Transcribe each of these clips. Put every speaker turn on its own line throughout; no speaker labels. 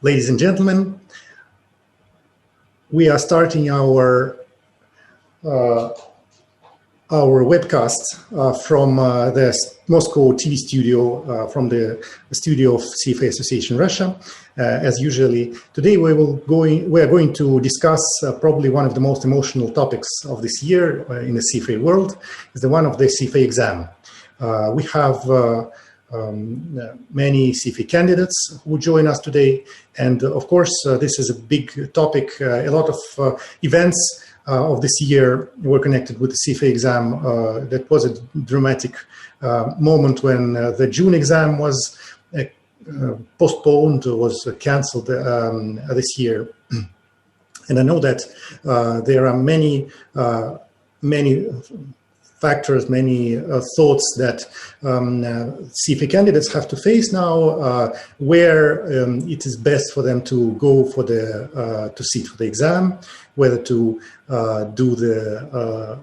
Ladies and gentlemen, we are starting our webcast from the Moscow TV studio, from the studio of CFA Association Russia. As usually, today we are going to discuss probably one of the most emotional topics of this year in the CFA world, is the one of the CFA exam. We have many CFA candidates who join us today, and of course this is a big topic. A lot of events of this year were connected with the CFA exam. That was a dramatic moment when the June exam was postponed, was cancelled this year. And I know that there are many factors, many thoughts that CFA candidates have to face now, where it is best for them to go for to sit for the exam, whether to do the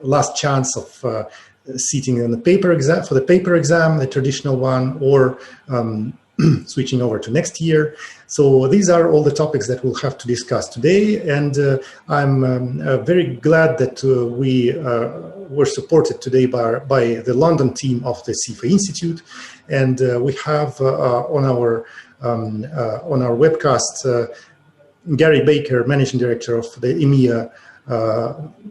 last chance of sitting on the paper exam, for the paper exam, the traditional one, or switching over to next year. So these are all the topics that we'll have to discuss today, and I'm very glad that we were supported today by the London team of the CFA Institute, and we have on our webcast Gary Baker, Managing Director of the EMEA,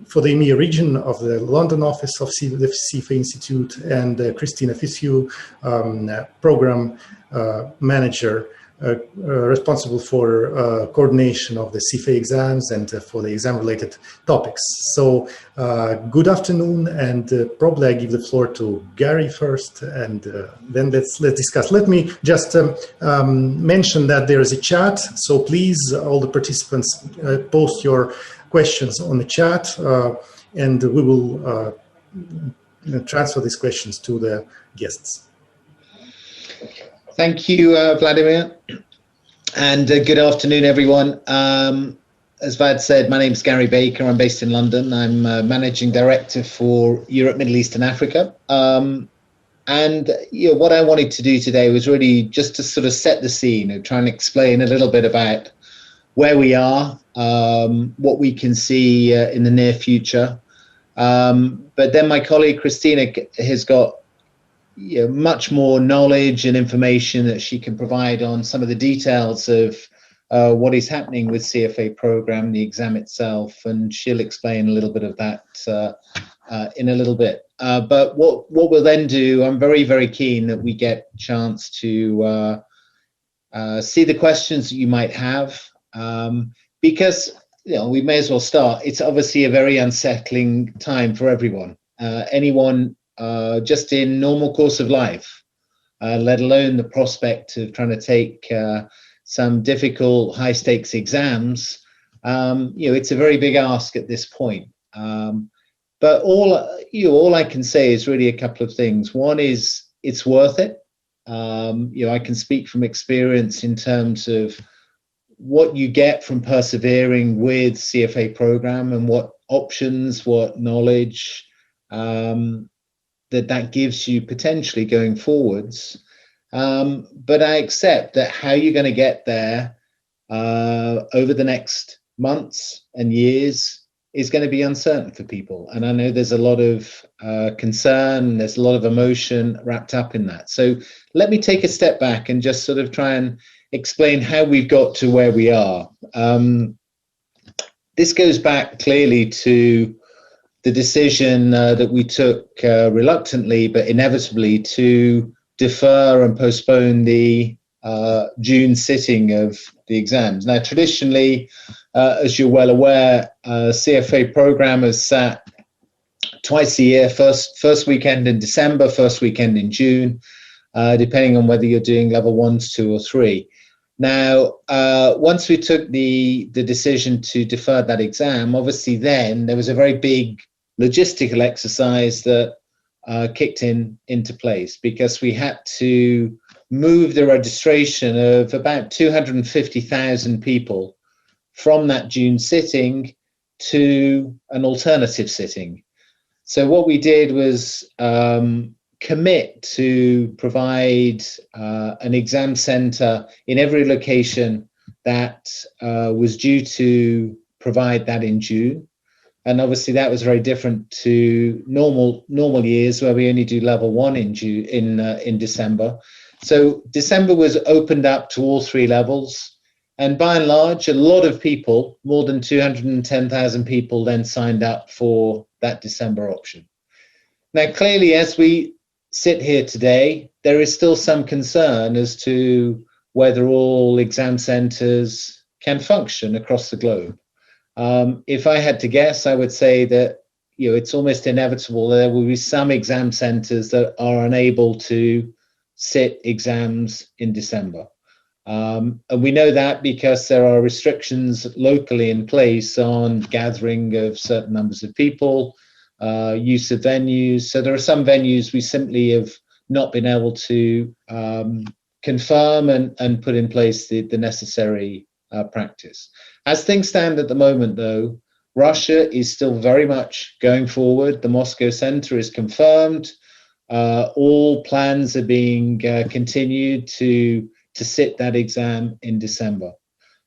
for the EMEA region of the London office of the CFA Institute, and Kristina Fitzhugh, Program Manager, responsible for coordination of the CFA exams and for the exam-related topics. So good afternoon, and probably I give the floor to Gary first, and then let's discuss. Let me just mention that there is a chat, so please, all the participants, post your questions on the chat, and we will transfer these questions to the guests.
Thank you, Vladimir, and good afternoon, everyone. As Vlad said, my name is Gary Baker. I'm based in London. I'm Managing Director for Europe, Middle East and Africa. And what I wanted to do today was really just to sort of set the scene and try and explain a little bit about where we are, what we can see in the near future. But then my colleague Kristina has got much more knowledge and information that she can provide on some of the details of what is happening with CFA program, the exam itself, and she'll explain a little bit of that in a little bit. But what we'll then do, I'm very, very keen that we get a chance to see the questions that you might have, because we may as well start. It's obviously a very unsettling time for everyone. Anyone just in normal course of life, let alone the prospect of trying to take some difficult high stakes exams. It's a very big ask at this point. But all I can say is really a couple of things. One is it's worth it. I can speak from experience in terms of what you get from persevering with CFA program and what options, what knowledge that gives you potentially going forwards. But I accept that how you're going to get there over the next months and years is going to be uncertain for people. And I know there's a lot of concern, there's a lot of emotion wrapped up in that. So let me take a step back and just sort of try and explain how we've got to where we are. This goes back clearly to the decision that we took reluctantly but inevitably to defer and postpone the June sitting of the exams. Now, traditionally, as you're well aware, CFA program has sat twice a year, first weekend in December, first weekend in June, depending on whether you're doing level 1s, 2 or 3. Now, once we took the decision to defer that exam, obviously then there was a very big logistical exercise that kicked into place, because we had to move the registration of about 250,000 people from that June sitting to an alternative sitting. So what we did was commit to provide an exam center in every location that was due to provide that in June. And obviously that was very different to normal years where we only do level 1 in December. So December was opened up to all 3 levels. And by and large, a lot of people, more than 210,000 people, then signed up for that December option. Now, clearly, as we sit here today, there is still some concern as to whether all exam centres can function across the globe. If I had to guess, I would say that it's almost inevitable there will be some exam centres that are unable to sit exams in December. And we know that because there are restrictions locally in place on gathering of certain numbers of people, use of venues. So there are some venues we simply have not been able to confirm and put in place the necessary practice. As things stand at the moment, though, Russia is still very much going forward. The Moscow Centre is confirmed. All plans are being continued to sit that exam in December.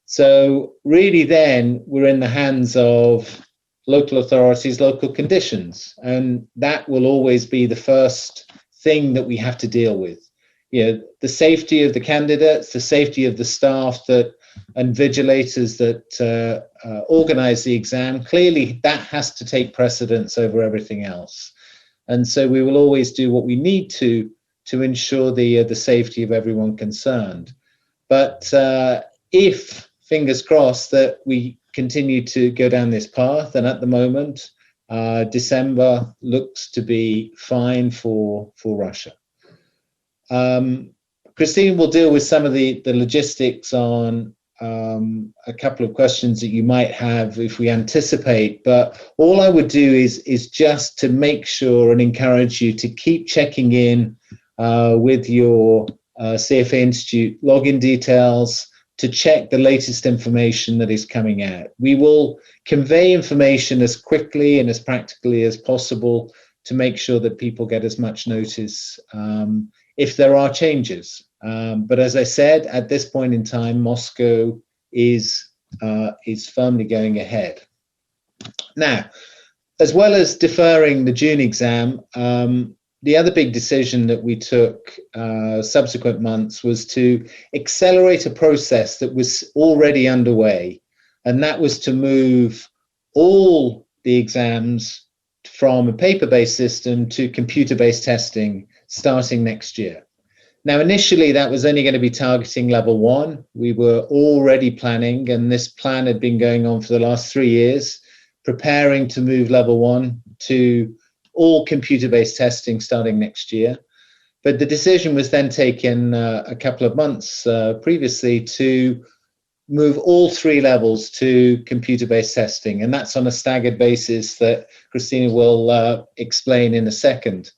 So really then we're in the hands of local authorities, local conditions, and that will always be the first thing that we have to deal with. The safety of the candidates, the safety of the staff and vigilators that organize the exam, clearly that has to take precedence over everything else. And so we will always do what we need to ensure the safety of everyone concerned. But if, fingers crossed, that we continue to go down this path, and at the moment, December looks to be fine for Russia. Kristina will deal with some of the logistics on a couple of questions that you might have if we anticipate, but all I would do is just to make sure and encourage you to keep checking in with your CFA Institute login details to check the latest information that is coming out. We will convey information as quickly and as practically as possible to make sure that people get as much notice if there are changes. But as I said, at this point in time, Moscow is firmly going ahead. Now, as well as deferring the June exam, the other big decision that we took subsequent months was to accelerate a process that was already underway, and that was to move all the exams from a paper-based system to computer-based testing starting next year. Now, initially, that was only going to be targeting level 1. We were already planning, and this plan had been going on for the last 3 years, preparing to move level 1 to all computer-based testing starting next year. But the decision was then taken a couple of months previously to move all 3 levels to computer-based testing, and that's on a staggered basis that Kristina will explain in a second.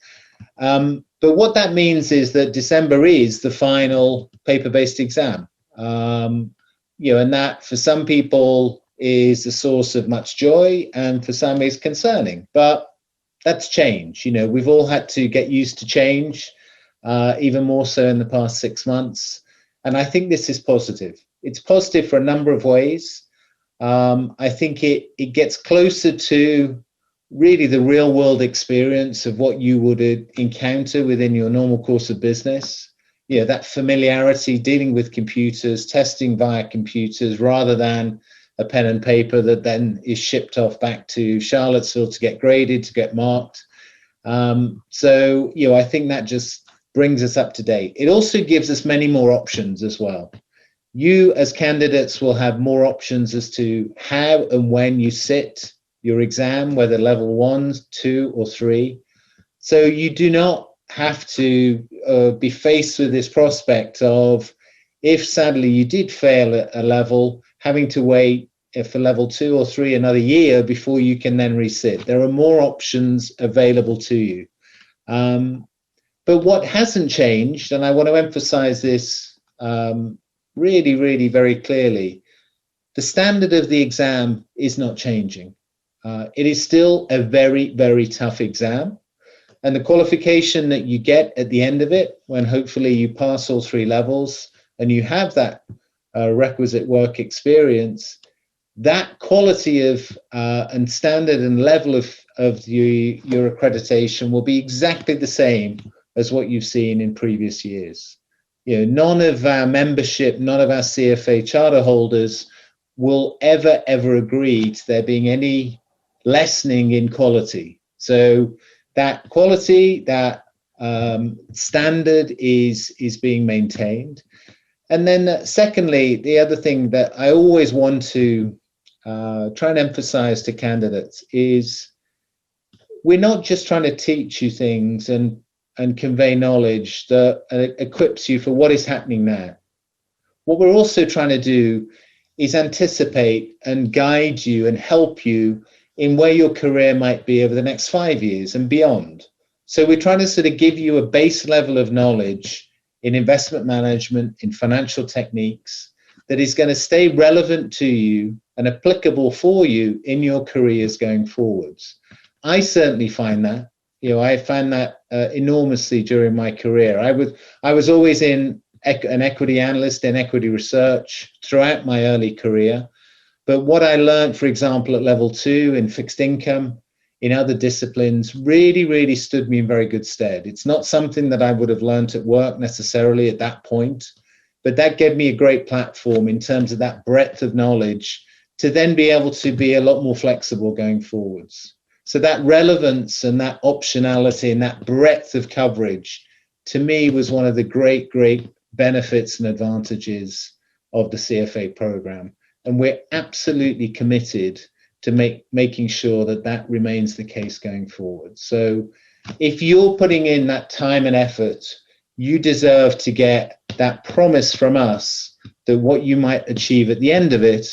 But what that means is that December is the final paper-based exam. And that for some people is a source of much joy, and for some is concerning. But that's change. We've all had to get used to change, even more so in the past 6 months. And I think this is positive. It's positive for a number of ways. I think it gets closer to really the real world experience of what you would encounter within your normal course of business. That familiarity dealing with computers, testing via computers, rather than a pen and paper that then is shipped off back to Charlottesville to get graded, to get marked. So I think that just brings us up to date. It also gives us many more options as well. You as candidates will have more options as to how and when you sit your exam, whether level 1, 2, or 3. So you do not have to be faced with this prospect of, if sadly you did fail a level, having to wait for level 2 or 3 another year before you can then resit. There are more options available to you. But what hasn't changed, and I want to emphasize this really, really very clearly, the standard of the exam is not changing. It is still a very, very tough exam. And the qualification that you get at the end of it, when hopefully you pass all 3 levels and you have that requisite work experience, that quality of and standard and level of your accreditation will be exactly the same as what you've seen in previous years. You know, none of our membership, none of our CFA charter holders will ever agree to there being any lessening in quality. So that quality, that standard is being maintained. And then secondly, the other thing that I always want to try and emphasize to candidates is we're not just trying to teach you things and convey knowledge that equips you for what is happening now. What we're also trying to do is anticipate and guide you and help you in where your career might be over the next 5 years and beyond. So we're trying to sort of give you a base level of knowledge in investment management, in financial techniques, that is going to stay relevant to you and applicable for you in your careers going forwards. I certainly find that. You know, I found that enormously during my career. I was always an equity analyst in equity research throughout my early career. But what I learned, for example, at level 2 in fixed income, in other disciplines, really stood me in very good stead. It's not something that I would have learned at work necessarily at that point, but that gave me a great platform in terms of that breadth of knowledge to then be able to be a lot more flexible going forwards. So that relevance and that optionality and that breadth of coverage, to me, was one of the great benefits and advantages of the CFA program. And we're absolutely committed to making sure that that remains the case going forward. So if you're putting in that time and effort, you deserve to get that promise from us that what you might achieve at the end of it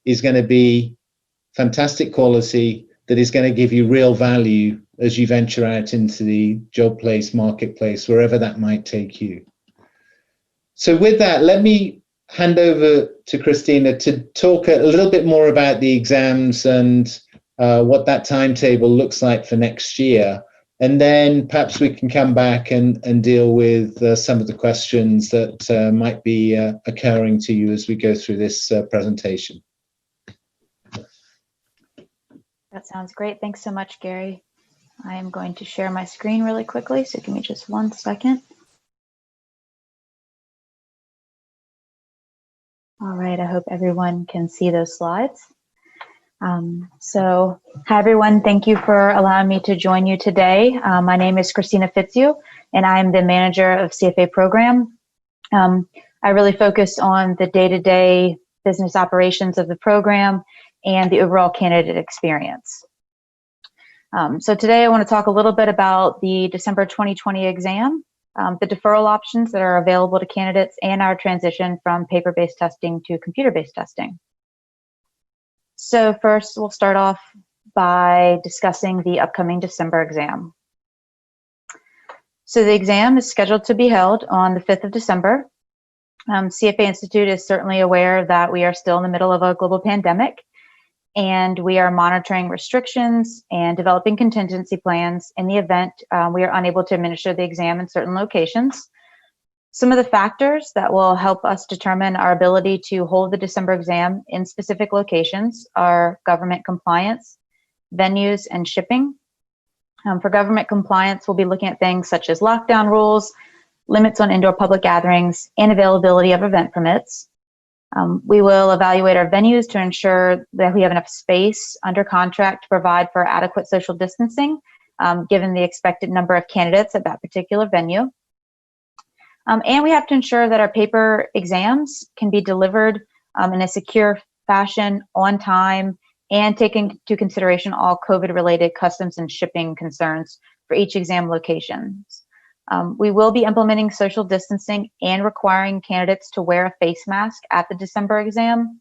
is going to be fantastic quality, that is going to give you real value as you venture out into the job place, marketplace, wherever that might take you. So with that, let me hand over to Kristina to talk a little bit more about the exams and what that timetable looks like for next year. And then perhaps we can come back and deal with some of the questions that might be occurring to you as we go through this presentation.
That sounds great. Thanks so much, Gary. I am going to share my screen really quickly, so give me just 1 second. All right, I hope everyone can see those slides. So, hi everyone, thank you for allowing me to join you today. My name is Kristina Fitzhugh, and I'm the manager of CFA program. I really focus on the day-to-day business operations of the program and the overall candidate experience. So today I want to talk a little bit about the December 2020 exam, the deferral options that are available to candidates, and our transition from paper-based testing to computer-based testing. So first, we'll start off by discussing the upcoming December exam. So the exam is scheduled to be held on the 5th of December. CFA Institute is certainly aware that we are still in the middle of a global pandemic, and we are monitoring restrictions and developing contingency plans in the event we are unable to administer the exam in certain locations. Some of the factors that will help us determine our ability to hold the December exam in specific locations are government compliance, venues, and shipping. For government compliance, we'll be looking at things such as lockdown rules, limits on indoor public gatherings, and availability of event permits. We will evaluate our venues to ensure that we have enough space under contract to provide for adequate social distancing, given the expected number of candidates at that particular venue. And we have to ensure that our paper exams can be delivered in a secure fashion, on time, and taking into consideration all COVID-related customs and shipping concerns for each exam locations. We will be implementing social distancing and requiring candidates to wear a face mask at the December exam.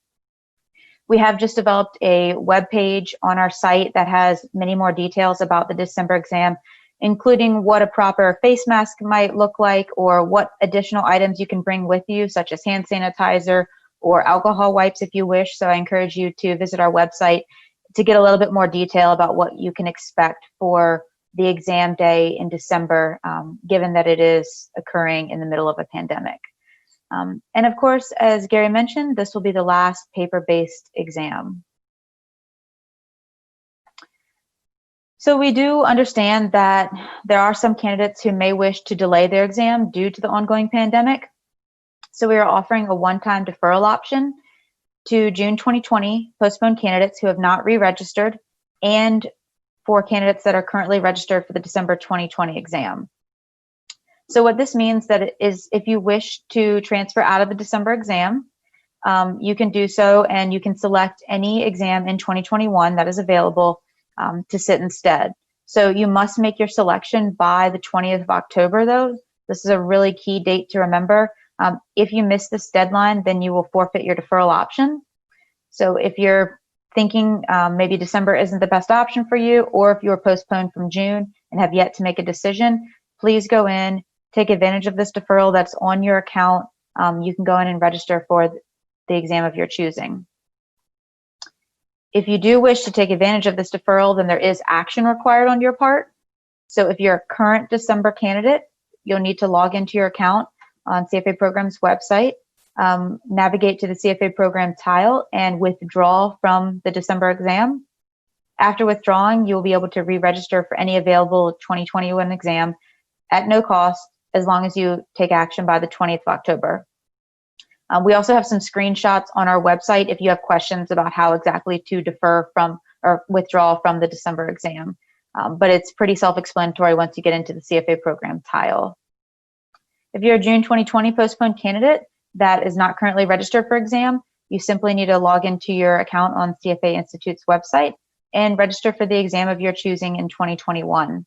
We have just developed a web page on our site that has many more details about the December exam, including what a proper face mask might look like or what additional items you can bring with you, such as hand sanitizer or alcohol wipes if you wish. So I encourage you to visit our website to get a little bit more detail about what you can expect for the exam day in December, given that it is occurring in the middle of a pandemic. And of course, as Gary mentioned, this will be the last paper-based exam. So we do understand that there are some candidates who may wish to delay their exam due to the ongoing pandemic. So we are offering a one-time deferral option to June 2020 postponed candidates who have not re-registered, and for candidates that are currently registered for the December 2020 exam. So what this means that is, if you wish to transfer out of the December exam, you can do so, and you can select any exam in 2021 that is available to sit instead. So you must make your selection by the 20th of October, though. This is a really key date to remember. If you miss this deadline, then you will forfeit your deferral option. So if you're thinking maybe December isn't the best option for you, or if you were postponed from June and have yet to make a decision, please go in, take advantage of this deferral that's on your account. You can go in and register for the exam of your choosing. If you do wish to take advantage of this deferral, then there is action required on your part. So if you're a current December candidate, you'll need to log into your account on CFA Program's website, navigate to the CFA Program tile, and withdraw from the December exam. After withdrawing, you'll be able to re-register for any available 2021 exam at no cost, as long as you take action by the 20th of October. We also have some screenshots on our website if you have questions about how exactly to defer from or withdraw from the December exam. But it's pretty self-explanatory once you get into the CFA Program tile. If you're a June 2020 postponed candidate that is not currently registered for exam, you simply need to log into your account on CFA Institute's website and register for the exam of your choosing in 2021.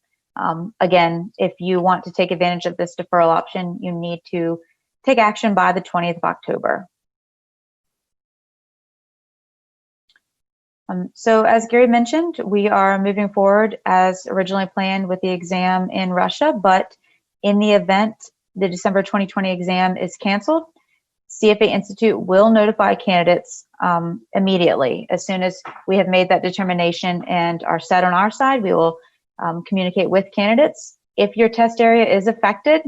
Again, if you want to take advantage of this deferral option, you need to take action by the 20th of October. So as Gary mentioned, we are moving forward as originally planned with the exam in Russia, but in the event the December 2020 exam is canceled, CFA Institute will notify candidates immediately. As soon as we have made that determination and are set on our side, we will communicate with candidates. If your test area is affected,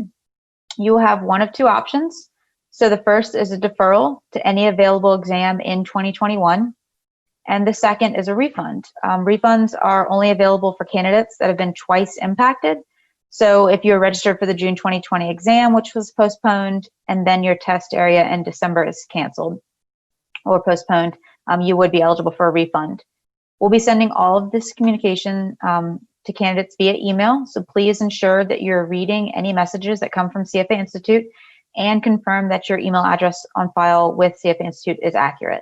you will have one of two options. So the first is a deferral to any available exam in 2021, and the second is a refund. Refunds are only available for candidates that have been twice impacted. So if you're registered for the June 2020 exam, which was postponed, and then your test area in December is canceled or postponed, you would be eligible for a refund. We'll be sending all of this communication to candidates via email, so please ensure that you're reading any messages that come from CFA Institute and confirm that your email address on file with CFA Institute is accurate.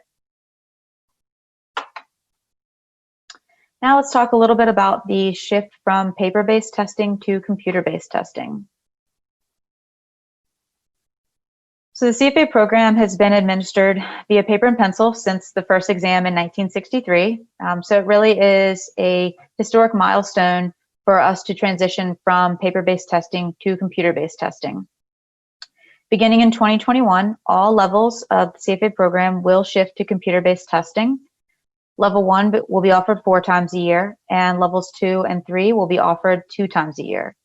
Now let's talk a little bit about the shift from paper-based testing to computer-based testing. So the CFA program has been administered via paper and pencil since the first exam in 1963. So it really is a historic milestone for us to transition from paper-based testing to computer-based testing. Beginning in 2021, all levels of the CFA program will shift to computer-based testing. Level 1 will be offered 4 times a year, and levels 2 and 3 will be offered 2 times a year.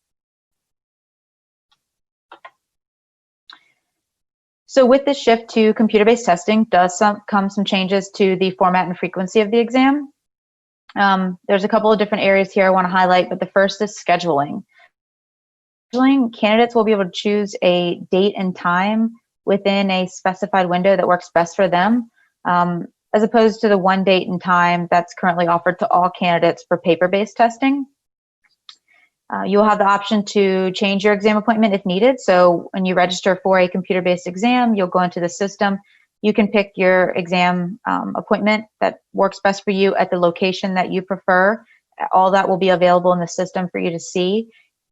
So with this shift to computer-based testing does come some changes to the format and frequency of the exam. There's a couple of different areas here I want to highlight, but the first is scheduling. Candidates will be able to choose a date and time within a specified window that works best for them, as opposed to the one date and time that's currently offered to all candidates for paper-based testing. You'll have the option to change your exam appointment if needed. So when you register for a computer-based exam, you'll go into the system. You can pick your exam appointment that works best for you at the location that you prefer. All that will be available in the system for you to see.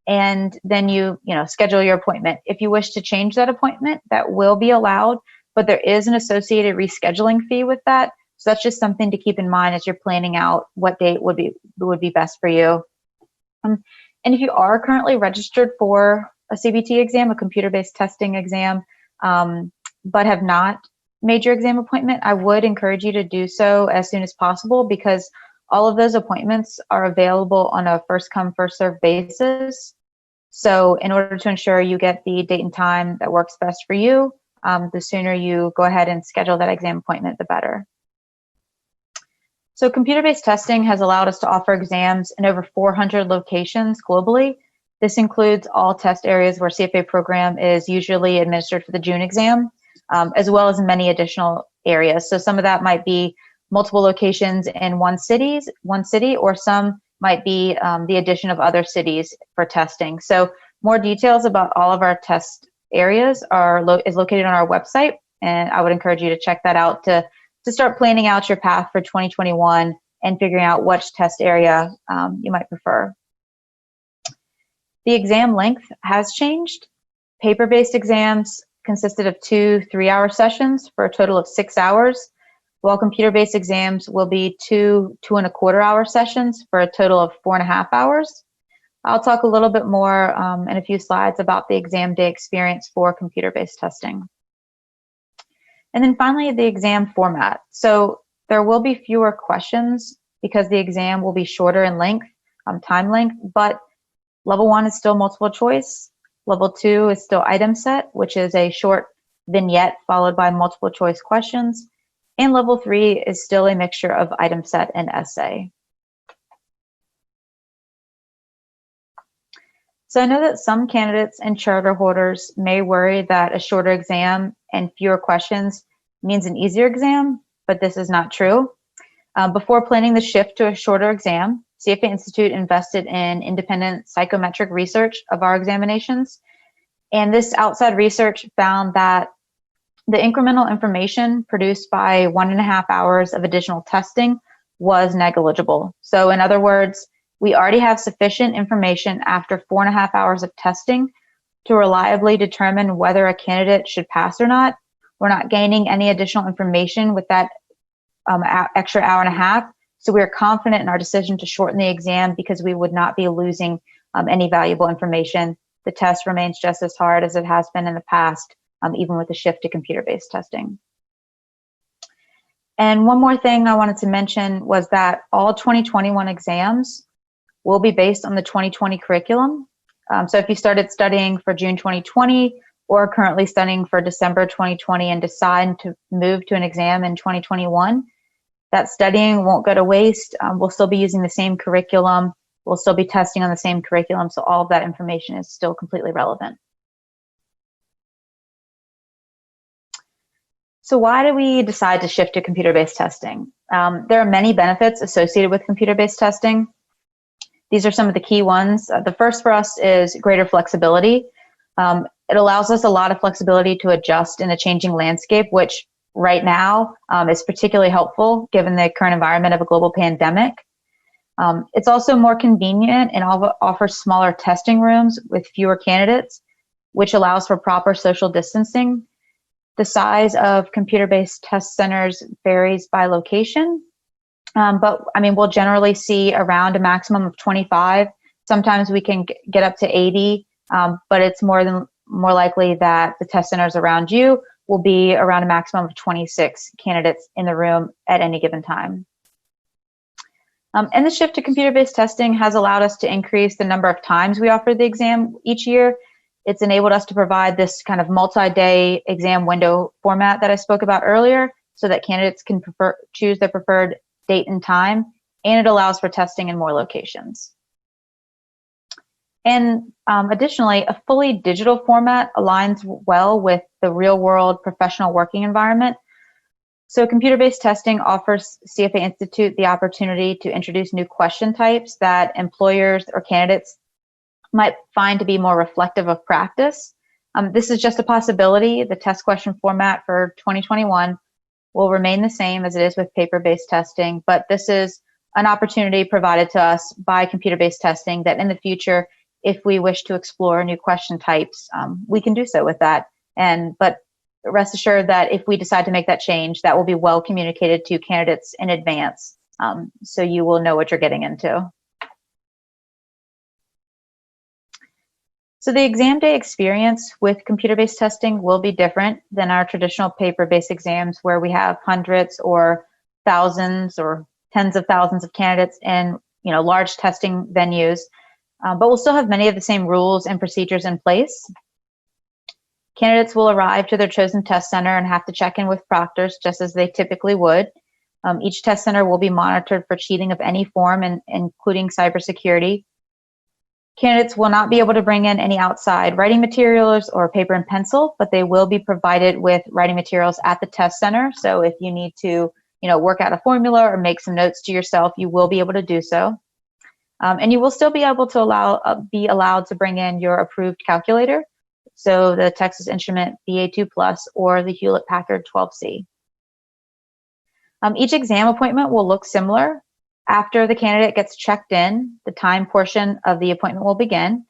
And then you schedule your appointment. If you wish to change that appointment, that will be allowed, but there is an associated rescheduling fee with that. So that's just something to keep in mind as you're planning out what date would be best for you. And if you are currently registered for a CBT exam, a computer-based testing exam, but have not made your exam appointment, I would encourage you to do so as soon as possible, because all of those appointments are available on a first-come, first-served basis. So in order to ensure you get the date and time that works best for you, the sooner you go ahead and schedule that exam appointment, the better. So computer-based testing has allowed us to offer exams in over 400 locations globally. This includes all test areas where CFA program is usually administered for the June exam, as well as many additional areas. So some of that might be multiple locations in one city, or some might be the addition of other cities for testing. So more details about all of our test areas is located on our website, and I would encourage you to check that out to start planning out your path for 2021 and figuring out which test area you might prefer. The exam length has changed. Paper-based exams consisted of 2 3-hour sessions for a total of 6 hours, while computer-based exams will be 2 2.25-hour sessions for a total of 4.5 hours. I'll talk a little bit more in a few slides about the exam day experience for computer-based testing. And then finally, the exam format. So there will be fewer questions because the exam will be shorter in length, time length, but level 1 is still multiple choice. Level 2 is still item set, which is a short vignette followed by multiple choice questions. And level 3 is still a mixture of item set and essay. So I know that some candidates and charter holders may worry that a shorter exam and fewer questions means an easier exam, but this is not true. Before planning the shift to a shorter exam, CFA Institute invested in independent psychometric research of our examinations. And this outside research found that the incremental information produced by 1.5 hours of additional testing was negligible. So in other words, we already have sufficient information after 4.5 hours of testing to reliably determine whether a candidate should pass or not. We're not gaining any additional information with that extra hour and a half. So we are confident in our decision to shorten the exam because we would not be losing any valuable information. The test remains just as hard as it has been in the past, even with the shift to computer-based testing. And one more thing I wanted to mention was that all 2021 exams will be based on the 2020 curriculum. So if you started studying for June 2020 or currently studying for December 2020 and decide to move to an exam in 2021, that studying won't go to waste. We'll still be using the same curriculum. We'll still be testing on the same curriculum. So all of that information is still completely relevant. So why do we decide to shift to computer-based testing? There are many benefits associated with computer-based testing. These are some of the key ones. The first for us is greater flexibility. It allows us a lot of flexibility to adjust in a changing landscape, which right now is particularly helpful given the current environment of a global pandemic. It's also more convenient and offers smaller testing rooms with fewer candidates, which allows for proper social distancing. The size of computer-based test centers varies by location, but I mean, we'll generally see around a maximum of 25. Sometimes we can get up to 80, but it's more likely that the test centers around you will be around a maximum of 26 candidates in the room at any given time. And the shift to computer-based testing has allowed us to increase the number of times we offer the exam each year. It's enabled us to provide this kind of multi-day exam window format that I spoke about earlier so that candidates can choose their preferred date and time, and it allows for testing in more locations. And additionally, a fully digital format aligns well with the real-world professional working environment. So computer-based testing offers CFA Institute the opportunity to introduce new question types that employers or candidates might find to be more reflective of practice. This is just a possibility. The test question format for 2021 will remain the same as it is with paper-based testing, but this is an opportunity provided to us by computer-based testing that in the future, if we wish to explore new question types, we can do so with that. But rest assured that if we decide to make that change, that will be well communicated to candidates in advance, so you will know what you're getting into. So the exam day experience with computer-based testing will be different than our traditional paper-based exams where we have hundreds or thousands or tens of thousands of candidates in large testing venues, but we'll still have many of the same rules and procedures in place. Candidates will arrive to their chosen test center and have to check in with proctors just as they typically would. Each test center will be monitored for cheating of any form, including cybersecurity. Candidates will not be able to bring in any outside writing materials or paper and pencil, but they will be provided with writing materials at the test center. So if you need to, work out a formula or make some notes to yourself, you will be able to do so. And you will still be able to be allowed to bring in your approved calculator, so the Texas Instrument BA2 Plus or the Hewlett-Packard 12C. Each exam appointment will look similar. After the candidate gets checked in, the time portion of the appointment will begin.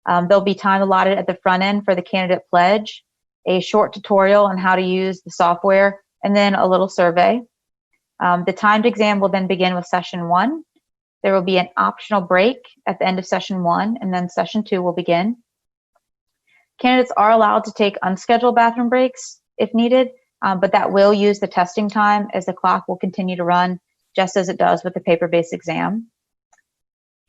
There'll be time allotted at the front end for the candidate pledge, a short tutorial on how to use the software, and then a little survey. The timed exam will then begin with session 1. There will be an optional break at the end of session 1, and then session 2 will begin. Candidates are allowed to take unscheduled bathroom breaks if needed, but that will use the testing time, as the clock will continue to run just as it does with the paper-based exam.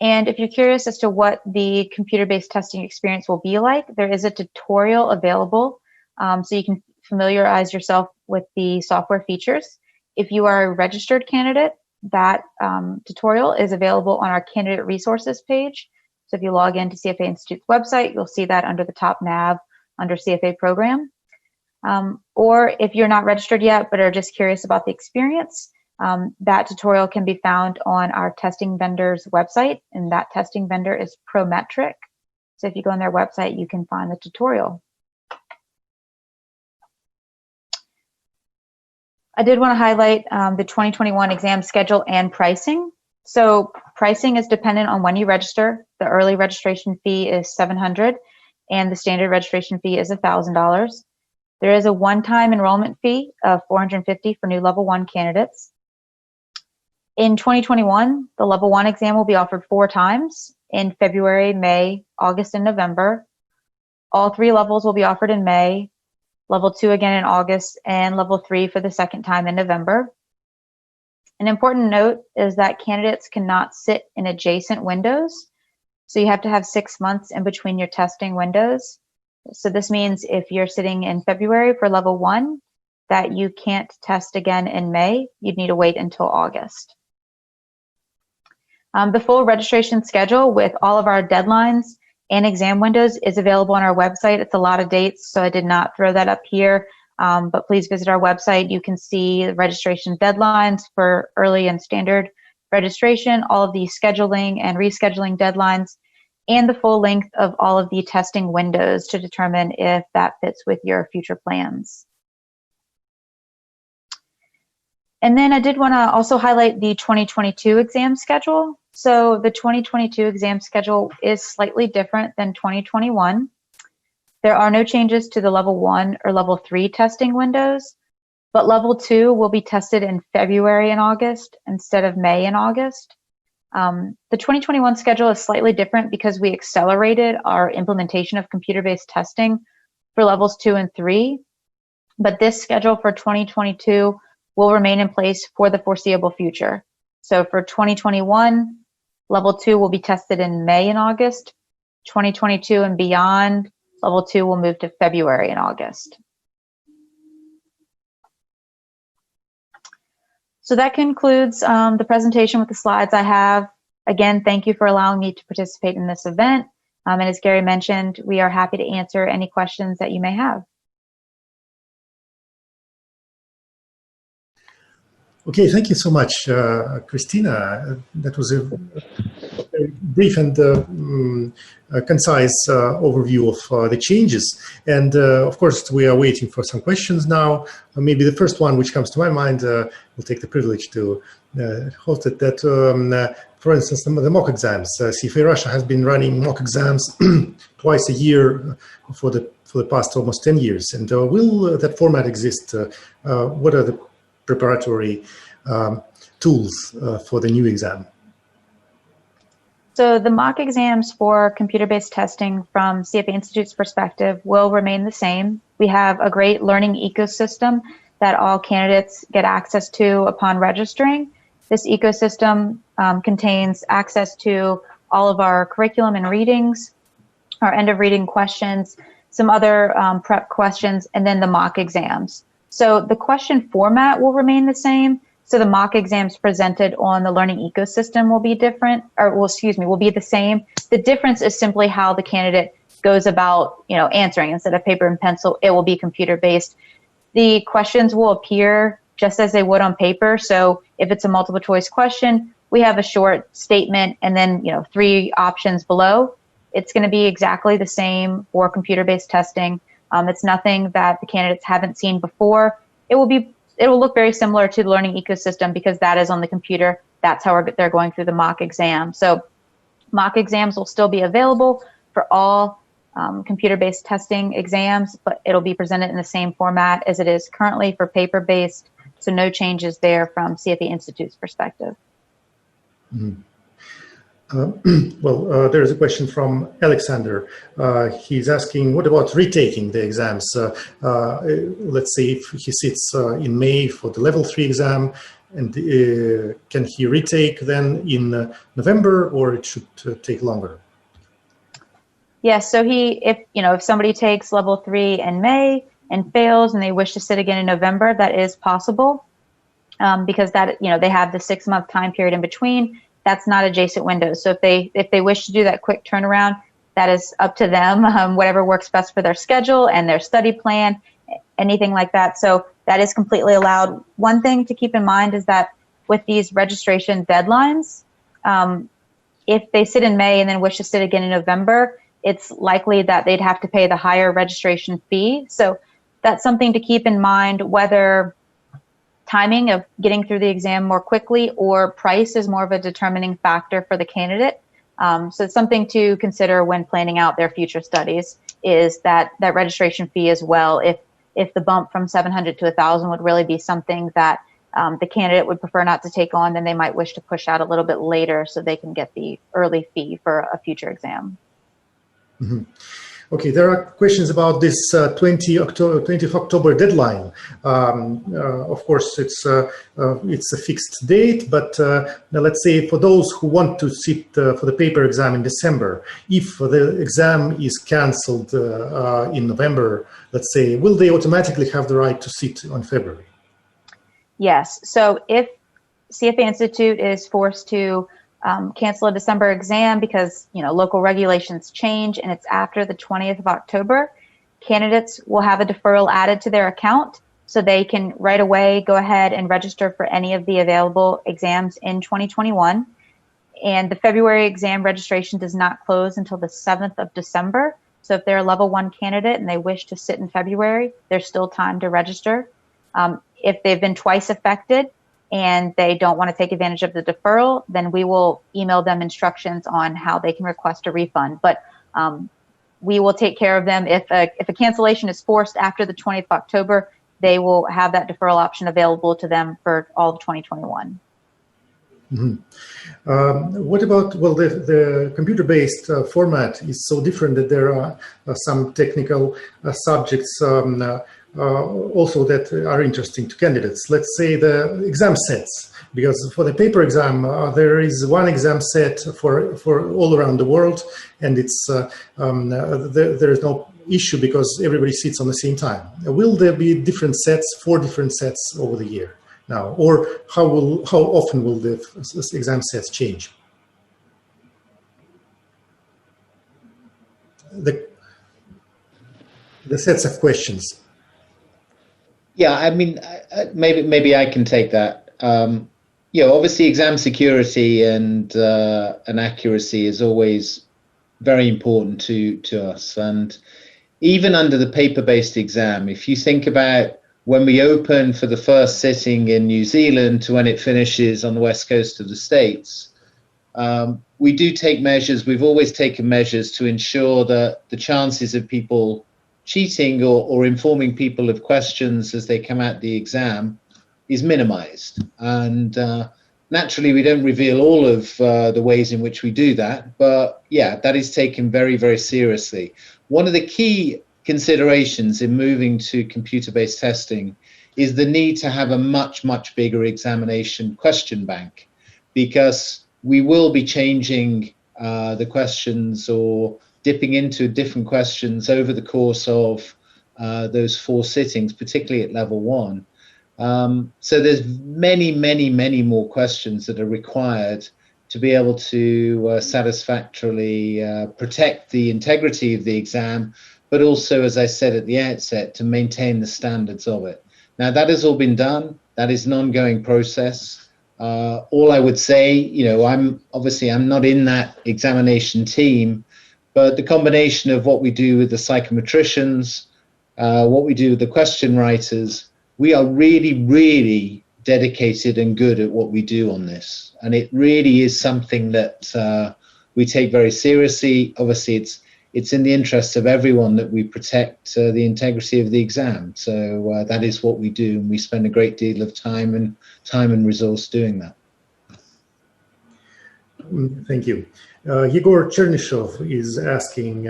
And if you're curious as to what the computer-based testing experience will be like, there is a tutorial available, so you can familiarize yourself with the software features. If you are a registered candidate, that tutorial is available on our candidate resources page. So if you log into CFA Institute's website, you'll see that under the top nav under CFA program. Or if you're not registered yet but are just curious about the experience, that tutorial can be found on our testing vendor's website, and that testing vendor is Prometric. So if you go on their website, you can find the tutorial. I did want to highlight the 2021 exam schedule and pricing. So pricing is dependent on when you register. The early registration fee is $700 and the standard registration fee is $1,000. There is a one-time enrollment fee of $450 for new level 1 candidates. In 2021, the level 1 exam will be offered 4 times in February, May, August, and November. All 3 levels will be offered in May, level 2 again in August, and level 3 for the second time in November. An important note is that candidates cannot sit in adjacent windows. So you have to have 6 months in between your testing windows. So this means if you're sitting in February for level 1, that you can't test again in May, you'd need to wait until August. The full registration schedule with all of our deadlines and exam windows is available on our website. It's a lot of dates, so I did not throw that up here, but please visit our website. You can see the registration deadlines for early and standard registration, all of the scheduling and rescheduling deadlines, and the full length of all of the testing windows to determine if that fits with your future plans. And then I did want to also highlight the 2022 exam schedule. So the 2022 exam schedule is slightly different than 2021. There are no changes to the level 1 or level 3 testing windows, but level 2 will be tested in February and August instead of May and August. The 2021 schedule is slightly different because we accelerated our implementation of computer-based testing for levels 2 and 3, but this schedule for 2022 will remain in place for the foreseeable future. So for 2021, level 2 will be tested in May and August. 2022 and beyond, level 2 will move to February and August. So that concludes the presentation with the slides I have. Again, thank you for allowing me to participate in this event. And as Gary mentioned, we are happy to answer any questions that you may have.
Okay, thank you so much, Kristina. That was a very brief and concise overview of the changes. And of course, we are waiting for some questions now. Maybe the first one which comes to my mind, we'll take the privilege to host it, that, for instance, the mock exams. CFA Russia has been running mock exams twice a year for the past almost 10 years. And will that format exist? What are the preparatory tools for the new exam?
So the mock exams for computer-based testing from CFA Institute's perspective will remain the same. We have a great learning ecosystem that all candidates get access to upon registering. This ecosystem contains access to all of our curriculum and readings, our end of reading questions, some other prep questions, and then the mock exams. So the question format will remain the same. So the mock exams presented on the learning ecosystem will be different, or will be the same. The difference is simply how the candidate goes about, answering. Instead of paper and pencil, it will be computer-based. The questions will appear just as they would on paper. So if it's a multiple choice question, we have a short statement and then, 3 options below. It's going to be exactly the same for computer-based testing. It's nothing that the candidates haven't seen before. It will look very similar to the learning ecosystem because that is on the computer. That's how they're going through the mock exam. So mock exams will still be available for all computer-based testing exams, but it'll be presented in the same format as it is currently for paper-based. So no changes there from CFA Institute's perspective.
Mm-hmm. There is a question from Alexander. He's asking, what about retaking the exams? Let's say if he sits in May for the level 3 exam, and can he retake then in November, or it should take longer?
Yes, so if somebody takes level 3 in May and fails and they wish to sit again in November, that is possible because that they have the 6-month time period in between. That's not adjacent windows. So if they wish to do that quick turnaround, that is up to them, whatever works best for their schedule and their study plan, anything like that. So that is completely allowed. One thing to keep in mind is that with these registration deadlines, if they sit in May and then wish to sit again in November, it's likely that they'd have to pay the higher registration fee. So that's something to keep in mind, whether timing of getting through the exam more quickly or price is more of a determining factor for the candidate. So it's something to consider when planning out their future studies is that registration fee as well. If the bump from 700 to 1,000 would really be something that the candidate would prefer not to take on, then they might wish to push out a little bit later so they can get the early fee for a future exam.
Mm-hmm. Okay, there are questions about this 20th of October deadline. Of course, it's a fixed date, but now let's say for those who want to sit for the paper exam in December, if the exam is cancelled in November, let's say, will they automatically have the right to sit on February?
Yes. So if CFA Institute is forced to cancel a December exam because local regulations change and it's after the 20th of October, candidates will have a deferral added to their account so they can right away go ahead and register for any of the available exams in 2021. And the February exam registration does not close until the 7th of December. So if they're a level 1 candidate and they wish to sit in February, there's still time to register. If they've been twice affected and they don't want to take advantage of the deferral, then we will email them instructions on how they can request a refund. But we will take care of them. If a cancellation is forced after the 20th of October, they will have that deferral option available to them for all of 2021.
Mm-hmm. What about, the computer-based format is so different that there are some technical subjects also that are interesting to candidates. Let's say the exam sets, because for the paper exam, there is one exam set for all around the world, and it's there is no issue because everybody sits on the same time. Will there be different sets, 4 different sets over the year now, or how often will the exam sets change? The sets of questions.
Yeah, I mean, maybe I can take that. Obviously, exam security and accuracy is always very important to us. And even under the paper-based exam, if you think about when we open for the first sitting in New Zealand to when it finishes on the west coast of the States, we do take measures. We've always taken measures to ensure that the chances of people cheating or informing people of questions as they come out the exam is minimized. And naturally, we don't reveal all of the ways in which we do that. But yeah, that is taken very, very seriously. One of the key considerations in moving to computer-based testing is the need to have a much, much bigger examination question bank, because we will be changing the questions or dipping into different questions over the course of those 4 sittings, particularly at level 1. So there's many more questions that are required to be able to satisfactorily protect the integrity of the exam, but also, as I said at the outset, to maintain the standards of it. Now, that has all been done. That is an ongoing process. All I would say, you know, I'm not in that examination team, but the combination of what we do with the psychometricians, what we do with the question writers, we are really dedicated and good at what we do on this. And it really is something that we take very seriously. Obviously, it's in the interests of everyone that we protect the integrity of the exam. So that is what we do, and we spend a great deal of time and resource doing that.
Thank you. Yegor Chernyshov is asking,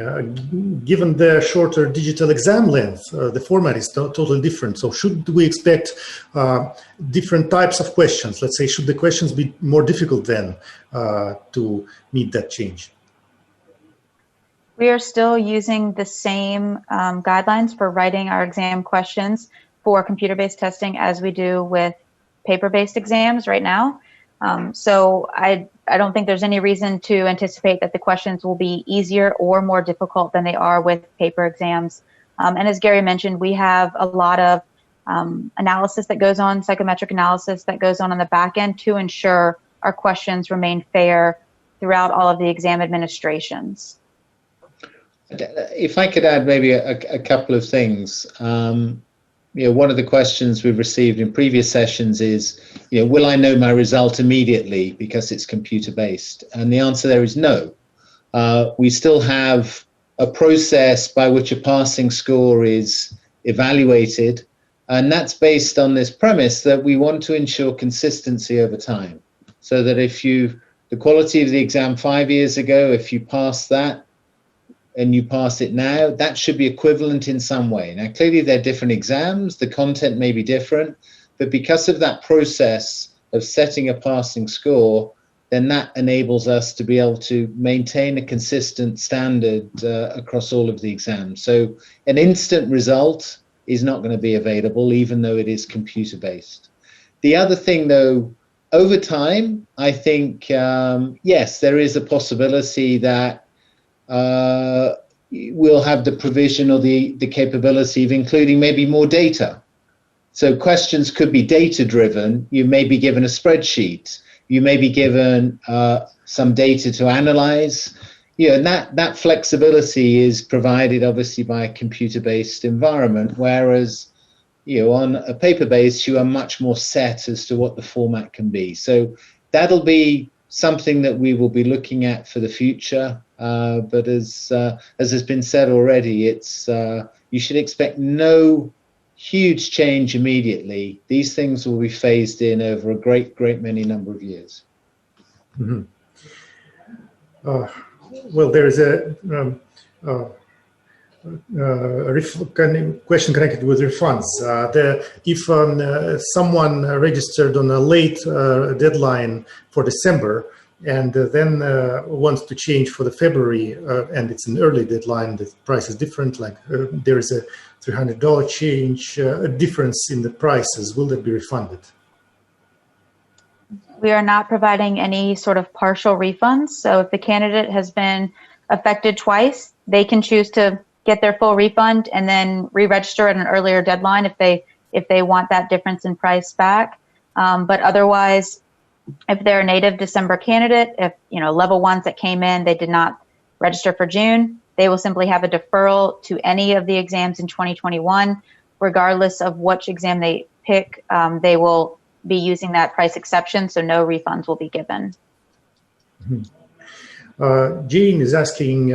given the shorter digital exam length, the format is totally different. So should we expect different types of questions? Let's say, should the questions be more difficult then to meet that change?
We are still using the same guidelines for writing our exam questions for computer-based testing as we do with paper-based exams right now. So I don't think there's any reason to anticipate that the questions will be easier or more difficult than they are with paper exams. And as Gary mentioned, we have a lot of analysis that goes on, psychometric analysis that goes on the back end to ensure our questions remain fair throughout all of the exam administrations.
If I could add maybe a couple of things. You know, one of the questions we've received in previous sessions is, you know, will I know my result immediately because it's computer-based? And the answer there is no. We still have a process by which a passing score is evaluated, and that's based on this premise that we want to ensure consistency over time. So that if the quality of the exam 5 years ago, if you pass that, and you pass it now, that should be equivalent in some way. Now, clearly they're different exams, the content may be different, but because of that process of setting a passing score, then that enables us to be able to maintain a consistent standard across all of the exams. So an instant result is not going to be available, even though it is computer-based. The other thing, though, over time, I think, yes, there is a possibility that we'll have the provision or the capability of including maybe more data. So questions could be data driven. You may be given a spreadsheet. You may be given some data to analyze. You know, and that flexibility is provided obviously by a computer-based environment, whereas, you know, on a paper-based, you are much more set as to what the format can be. So that'll be something that we will be looking at for the future. But as has been said already, it's you should expect no huge change immediately. These things will be phased in over a great many number of years.
Mm-hmm. Well, there is a question connected with refunds. If someone registered on a late deadline for December, and then wants to change for the February, and it's an early deadline, the price is different, like there is a $300 change, a difference in the prices, will that be refunded?
We are not providing any sort of partial refunds. So if the candidate has been affected twice, they can choose to get their full refund and then re-register at an earlier deadline if they want that difference in price back. But otherwise, if they're a native December candidate, if, you know, level ones that came in, they did not register for June, they will simply have a deferral to any of the exams in 2021, regardless of which exam they pick. They will be using that price exception, so no refunds will be given.
Mm-hmm. Jane is asking,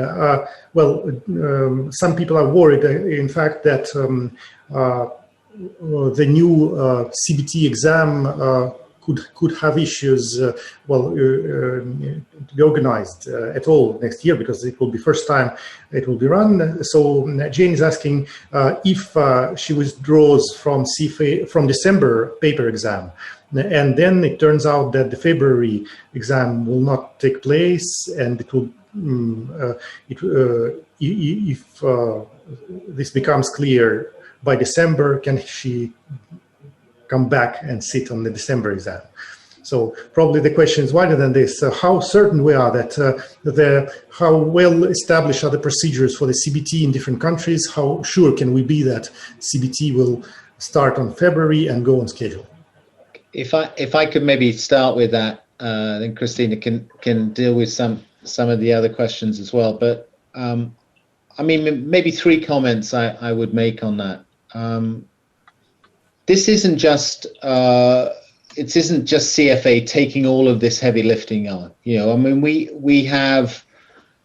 some people are worried, in fact, that the new CBT exam could have issues, to be organized at all next year, because it will be first time it will be run. So Jane is asking if she withdraws from CFA from December paper exam, and then it turns out that the February exam will not take place, and it will if this becomes clear by December, can she come back and sit on the December exam? So probably the question is wider than this. How certain we are that how well established are the procedures for the CBT in different countries? How sure can we be that CBT will start on February and go on schedule?
If I could maybe start with that, then Kristina can deal with some of the other questions as well. But I mean, maybe 3 comments I would make on that. This isn't just CFA taking all of this heavy lifting on. You know, I mean, we have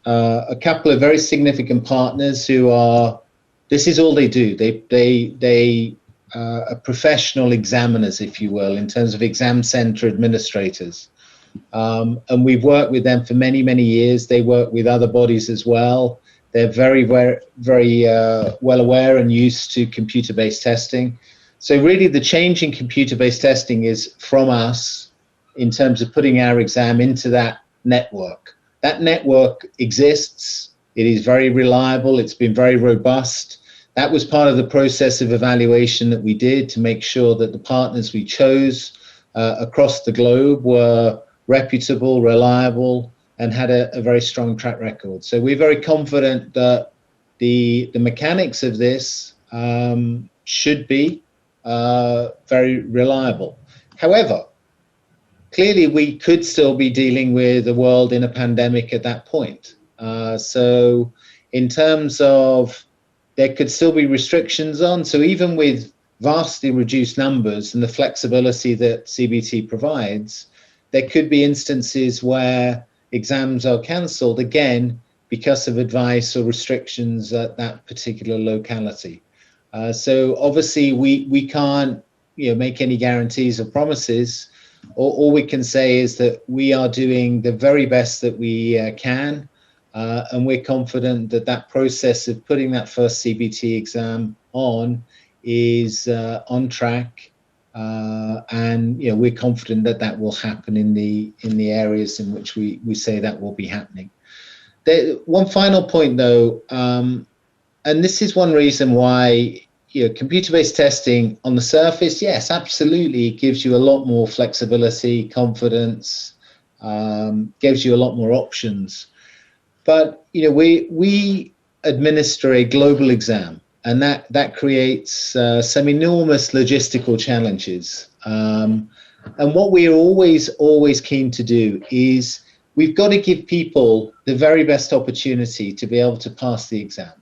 a couple of very significant partners who are. This is all they do. They are professional examiners, if you will, in terms of exam center administrators. And we've worked with them for many, many years. They work with other bodies as well. They're very, very, very well aware and used to computer-based testing. So really the change in computer-based testing is from us in terms of putting our exam into that network. That network exists. It is very reliable. It's been very robust. That was part of the process of evaluation that we did to make sure that the partners we chose across the globe were reputable, reliable, and had a very strong track record. So we're very confident that the mechanics of this should be very reliable. However, clearly we could still be dealing with the world in a pandemic at that point. So in terms of there could still be restrictions on, so even with vastly reduced numbers and the flexibility that CBT provides, there could be instances where exams are cancelled again because of advice or restrictions at that particular locality. So obviously we can't make any guarantees or promises. All we can say is that we are doing the very best that we can, and we're confident that that process of putting that first CBT exam on is on track, and we're confident that that will happen in the areas in which we say that will be happening. One final point though, and this is one reason why computer-based testing on the surface, yes, absolutely, it gives you a lot more flexibility, confidence, gives you a lot more options. But we administer a global exam, and that creates some enormous logistical challenges. And what we are always keen to do is we've got to give people the very best opportunity to be able to pass the exam.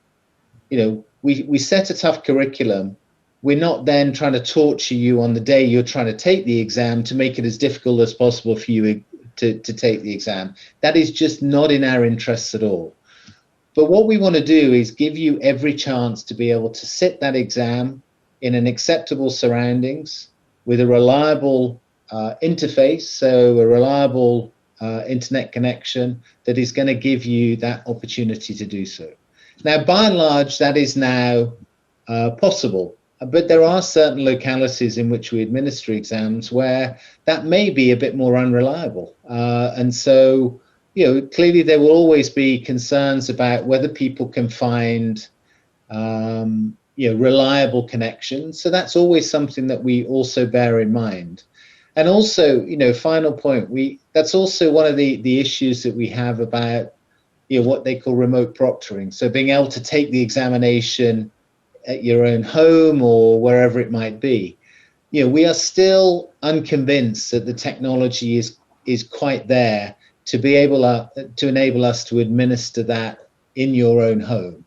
We set a tough curriculum. We're not then trying to torture you on the day you're trying to take the exam to make it as difficult as possible for you to take the exam. That is just not in our interests at all. But what we want to do is give you every chance to be able to sit that exam in an acceptable surroundings with a reliable interface, so a reliable internet connection that is going to give you that opportunity to do so. Now, by and large, that is now possible, but there are certain localities in which we administer exams where that may be a bit more unreliable. And so, clearly there will always be concerns about whether people can find, reliable connections. So that's always something that we also bear in mind. And also, final point, that's also one of the issues that we have about what they call remote proctoring. So being able to take the examination at your own home or wherever it might be. We are still unconvinced that the technology is quite there to be able to enable us to administer that in your own home.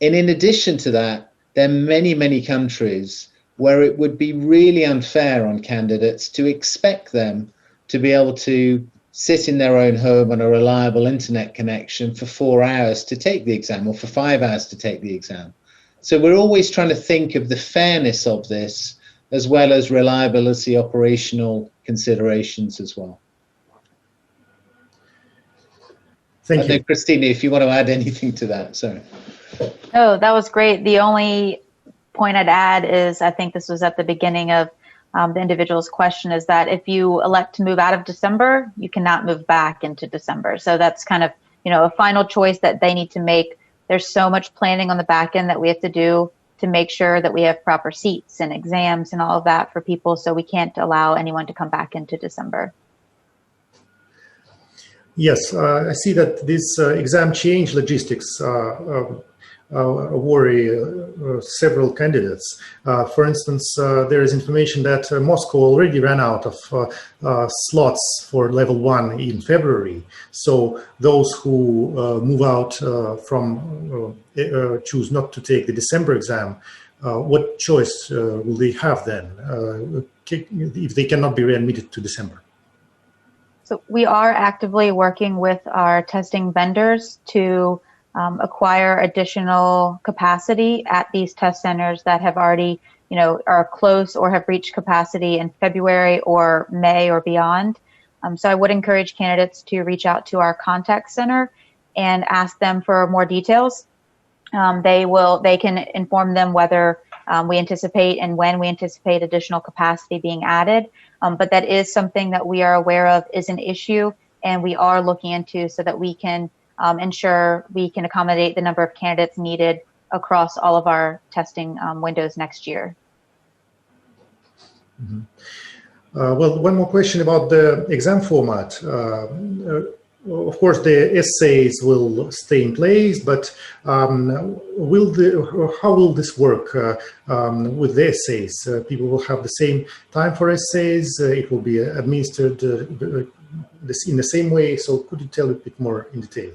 And in addition to that, there are many, many countries where it would be really unfair on candidates to expect them to be able to sit in their own home on a reliable internet connection for 4 hours to take the exam or for 5 hours to take the exam. So we're always trying to think of the fairness of this as well as reliability, operational considerations as well.
Thank you.
Kristina, if you want to add anything to that, sorry.
Oh, that was great. The only point I'd add is I think this was at the beginning of the individual's question, is that if you elect to move out of December, you cannot move back into December. So that's kind of a final choice that they need to make. There's so much planning on the back end that we have to do to make sure that we have proper seats and exams and all of that for people. So we can't allow anyone to come back into December.
Yes, I see that this exam change logistics worry several candidates. For instance, there is information that Moscow already ran out of slots for level 1 in February. So those who move out choose not to take the December exam, what choice will they have then if they cannot be readmitted to December?
So we are actively working with our testing vendors to acquire additional capacity at these test centers that have already, are close or have reached capacity in February or May or beyond. So I would encourage candidates to reach out to our contact center and ask them for more details. They can inform them whether we anticipate and when we anticipate additional capacity being added. But that is something that we are aware of is an issue, and we are looking into so that we can ensure we can accommodate the number of candidates needed across all of our testing windows next year.
Mm-hmm. Well, one more question about the exam format. Of course, the essays will stay in place, but how will this work with the essays? People will have the same time for essays. It will be administered in the same way. So could you tell a bit more in detail?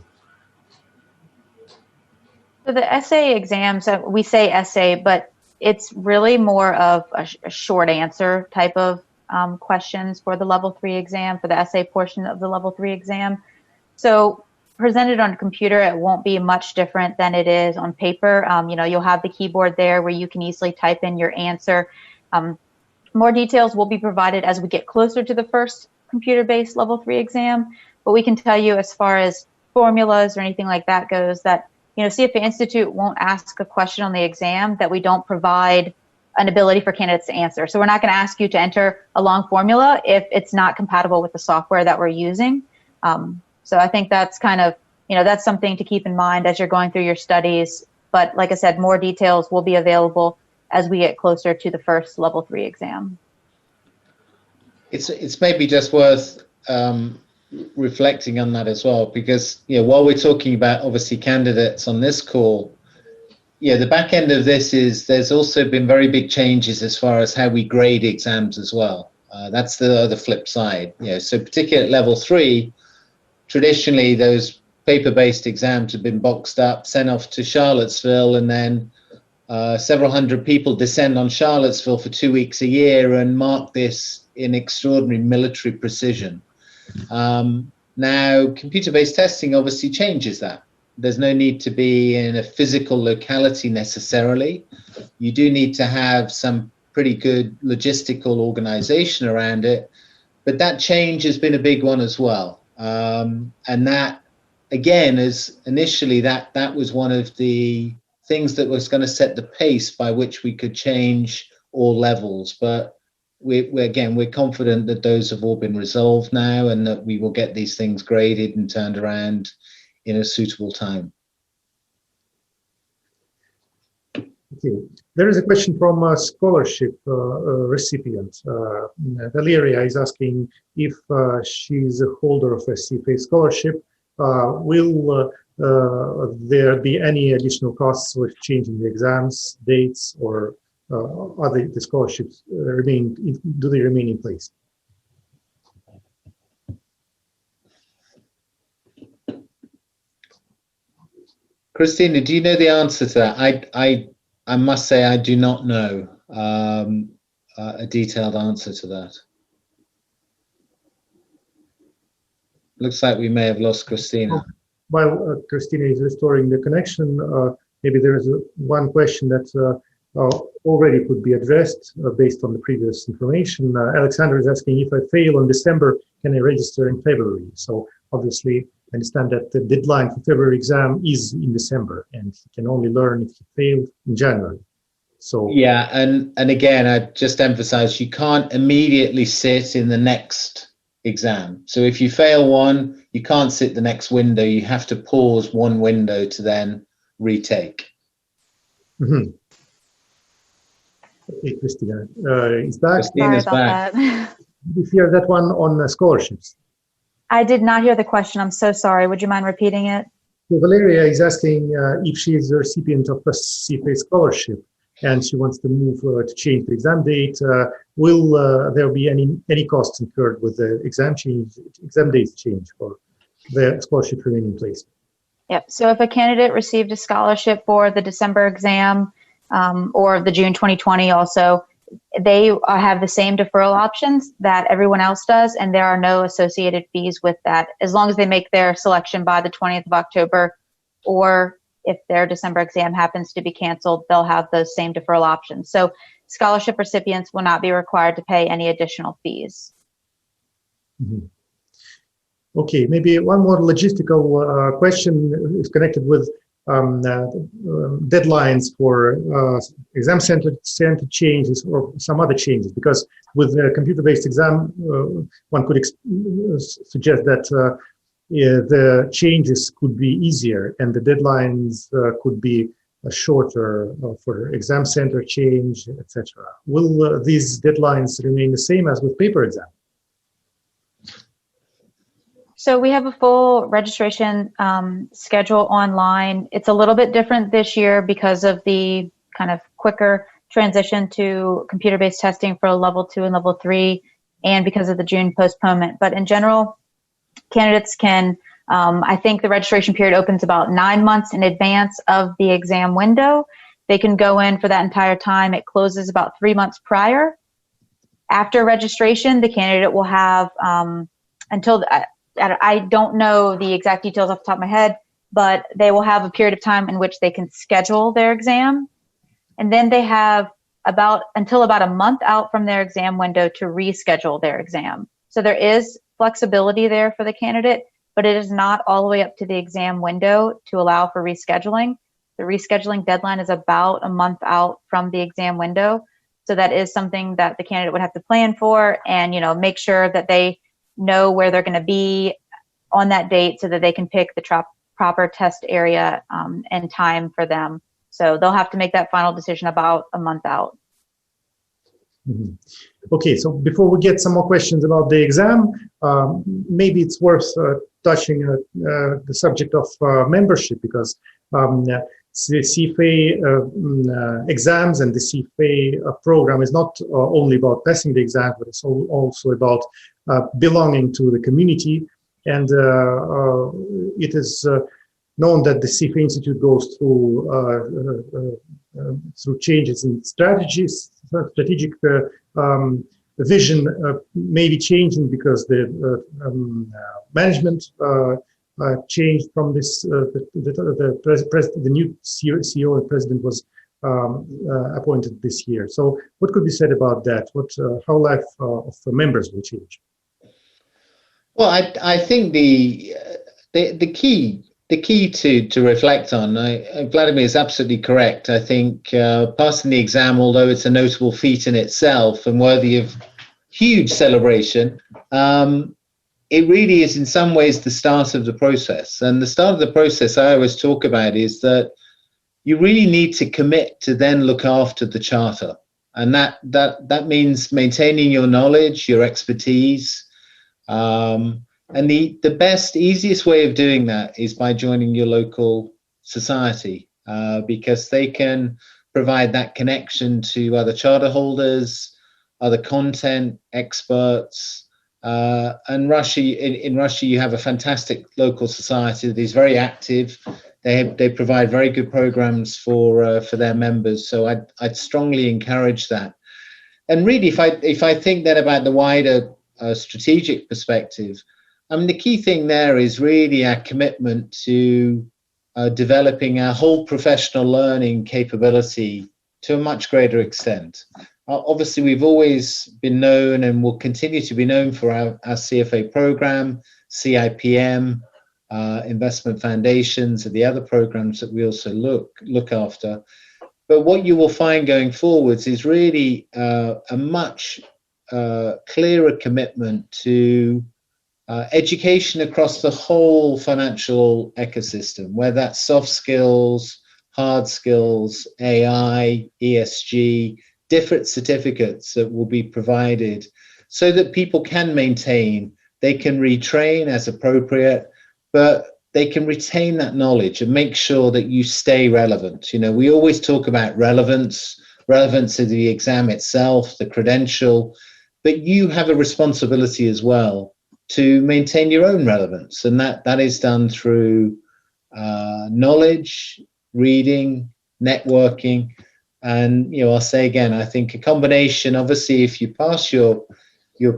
So the essay exams, we say essay, but it's really more of a short answer type of questions for the level 3 exam, for the essay portion of the level 3 exam. So presented on a computer, it won't be much different than it is on paper. You'll have the keyboard there where you can easily type in your answer. More details will be provided as we get closer to the first computer-based level 3 exam, but we can tell you as far as formulas or anything like that goes that, CFA Institute won't ask a question on the exam that we don't provide an ability for candidates to answer. So we're not going to ask you to enter a long formula if it's not compatible with the software that we're using. So I think that's kind of, that's something to keep in mind as you're going through your studies. But like I said, more details will be available as we get closer to the first level 3 exam.
It's maybe just worth reflecting on that as well, because while we're talking about obviously candidates on this call, the back end of this is there's also been very big changes as far as how we grade exams as well. That's the flip side. So particularly at level 3, traditionally those paper-based exams have been boxed up, sent off to Charlottesville, and then several hundred people descend on Charlottesville for 2 weeks a year and mark this in extraordinary military precision. Now, computer-based testing obviously changes that. There's no need to be in a physical locality necessarily. You do need to have some pretty good logistical organization around it, but that change has been a big one as well. And that, again, is initially that was one of the things that was going to set the pace by which we could change all levels. But we're confident that those have all been resolved now and that we will get these things graded and turned around in a suitable time.
Okay. There is a question from a scholarship recipient. Valeria is asking if she's a holder of a CFA scholarship. Will there be any additional costs with changing the exams, dates, or are the scholarships do they remain in place?
Kristina, do you know the answer to that? I must say I do not know a detailed answer to that. Looks like we may have lost Kristina.
While Kristina is restoring the connection, maybe there is one question that already could be addressed based on the previous information. Alexander is asking, if I fail in December, can I register in February? So obviously, I understand that the deadline for February exam is in December, and he can only learn if he failed in January. So
yeah, and again, I just emphasize you can't immediately sit in the next exam. So if you fail one, you can't sit the next window. You have to pause one window to then retake.
Mm-hmm. Okay, Kristina, is that?
Sorry about that.
Did you hear that one on scholarships?
I did not hear the question. I'm so sorry. Would you mind repeating it?
So Valeria is asking if she is a recipient of a CFA scholarship and she wants to move to change the exam date. Will there be any costs incurred with the exam dates change, or the scholarship remain in place?
Yep. So if a candidate received a scholarship for the December exam or the June 2020 also, they have the same deferral options that everyone else does, and there are no associated fees with that, as long as they make their selection by the 20th of October, or if their December exam happens to be canceled, they'll have those same deferral options. So scholarship recipients will not be required to pay any additional fees.
Mm-hmm. Okay, maybe one more logistical question is connected with deadlines for exam center changes or some other changes, because with the computer-based exam, one could suggest that the changes could be easier and the deadlines could be shorter for exam center change, etc. Will these deadlines remain the same as with paper exam?
So we have a full registration schedule online. It's a little bit different this year because of the kind of quicker transition to computer-based testing for level 2 and level 3, and because of the June postponement. But in general, candidates can, I think the registration period opens about 9 months in advance of the exam window. They can go in for that entire time. It closes about 3 months prior. After registration, the candidate will have until I don't know the exact details off the top of my head, but they will have a period of time in which they can schedule their exam. And then they have until about a month out from their exam window to reschedule their exam. So there is flexibility there for the candidate, but it is not all the way up to the exam window to allow for rescheduling. The rescheduling deadline is about a month out from the exam window. So that is something that the candidate would have to plan for and, make sure that they know where they're going to be on that date so that they can pick the proper test area and time for them. So they'll have to make that final decision about a month out.
Mm-hmm. Okay, so before we get some more questions about the exam, maybe it's worth touching the subject of membership, because the CFA exams and the CFA program is not only about passing the exam, but it's also about belonging to the community. And it is known that the CFA Institute goes through changes in strategies, strategic vision may be changing because the management changed from this. The new CEO and president was appointed this year. So, what could be said about that? How life of the members will change?
Well, I think the key to reflect on, Vladimir is absolutely correct. I think passing the exam, although it's a notable feat in itself and worthy of huge celebration, it really is in some ways the start of the process. And the start of the process I always talk about is that you really need to commit to then look after the charter. And that means maintaining your knowledge, your expertise. And the best, easiest way of doing that is by joining your local society, because they can provide that connection to other charter holders, other content experts. And Russia, in Russia, you have a fantastic local society that is very active. They provide very good programs for their members. So I'd strongly encourage that. And really, if I think then about the wider strategic perspective, I mean, the key thing there is really our commitment to developing our whole professional learning capability to a much greater extent. Obviously, we've always been known and will continue to be known for our CFA program, CIPM, investment foundations, and the other programs that we also look after. But what you will find going forwards is really a much clearer commitment to education across the whole financial ecosystem, whether that's soft skills, hard skills, AI, ESG, different certificates that will be provided so that people can maintain, they can retrain as appropriate, but they can retain that knowledge and make sure that you stay relevant. You know, we always talk about relevance of the exam itself, the credential, but you have a responsibility as well to maintain your own relevance. And that is done through knowledge, reading, networking. And, you know, I'll say again, I think a combination, obviously, if you pass your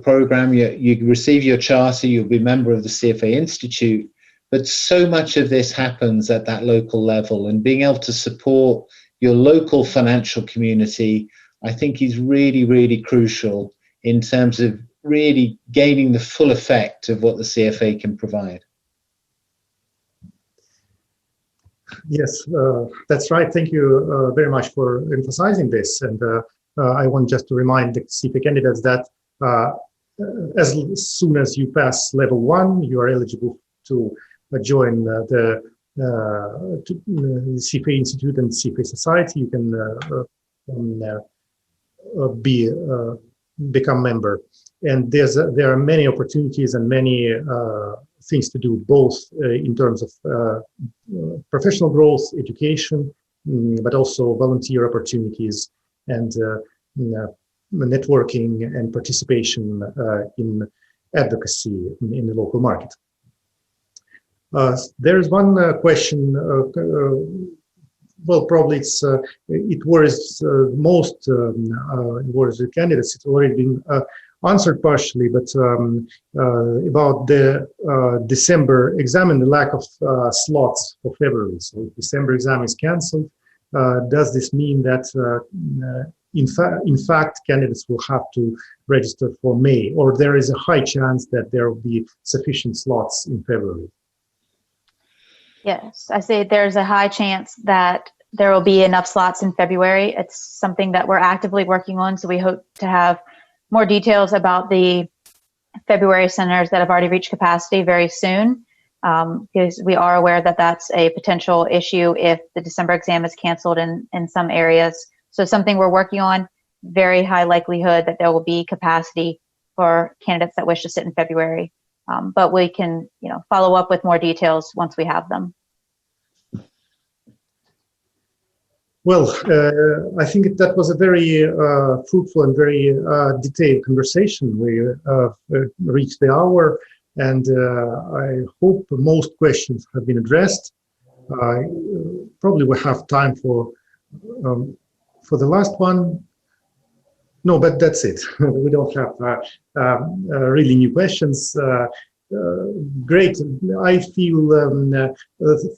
program, you receive your charter, you'll be a member of the CFA Institute, but so much of this happens at that local level, and being able to support your local financial community, I think is really, really crucial in terms of really gaining the full effect of what the CFA can provide.
Yes, that's right. Thank you very much for emphasizing this. And I want just to remind the CFA candidates that as soon as you pass level 1, you are eligible to join the CFA Institute and CFA Society. You can become member. And there are many opportunities and many things to do, both in terms of professional growth, education, but also volunteer opportunities and networking and participation in advocacy in the local market. There is one question. Well, probably it worries most worries the candidates. It's already been answered partially, but about the December exam and the lack of slots for February. So if December exam is cancelled, does this mean that in fact candidates will have to register for May, or there is a high chance that there will be sufficient slots in February?
Yes, I say there's a high chance that there will be enough slots in February. It's something that we're actively working on, so we hope to have more details about the February centers that have already reached capacity very soon, because we are aware that that's a potential issue if the December exam is canceled in some areas. So something we're working on, very high likelihood that there will be capacity for candidates that wish to sit in February. But we can, follow up with more details once we have them.
Well, I think that was a very fruitful and very detailed conversation. We reached the hour, and I hope most questions have been addressed. Probably we have time for the last one. No, but that's it. We don't have really new questions. Great. I feel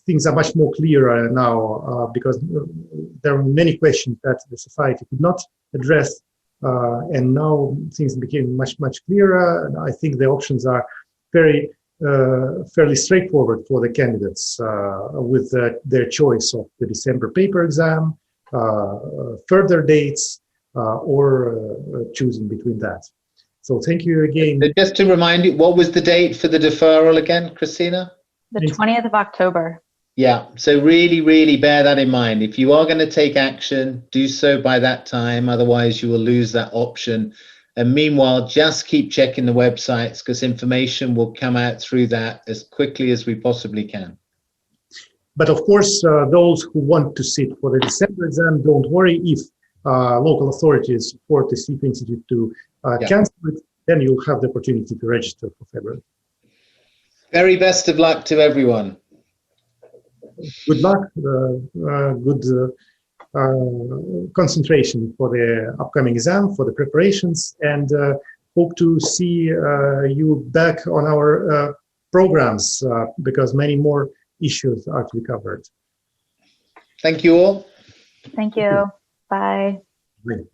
things are much more clearer now because there are many questions that the society could not address, and now things became much clearer. And I think the options are fairly straightforward for the candidates with their choice of the December paper exam, further dates, or choosing between that. So thank you again.
Just to remind you, what was the date for the deferral again, Kristina?
The 20th of October.
Yeah, so really bear that in mind. If you are going to take action, do so by that time, otherwise you will lose that option. And meanwhile, just keep checking the websites because information will come out through that as quickly as we possibly can.
But of course, those who want to sit for the December exam, don't worry. If local authorities support the CFA Institute to cancel it, then you'll have the opportunity to register for February.
Very best of luck to everyone.
Good luck, good concentration for the upcoming exam, for the preparations, and hope to see you back on our programs because many more issues are to be covered.
Thank you all.
Thank you. Bye.
Bye.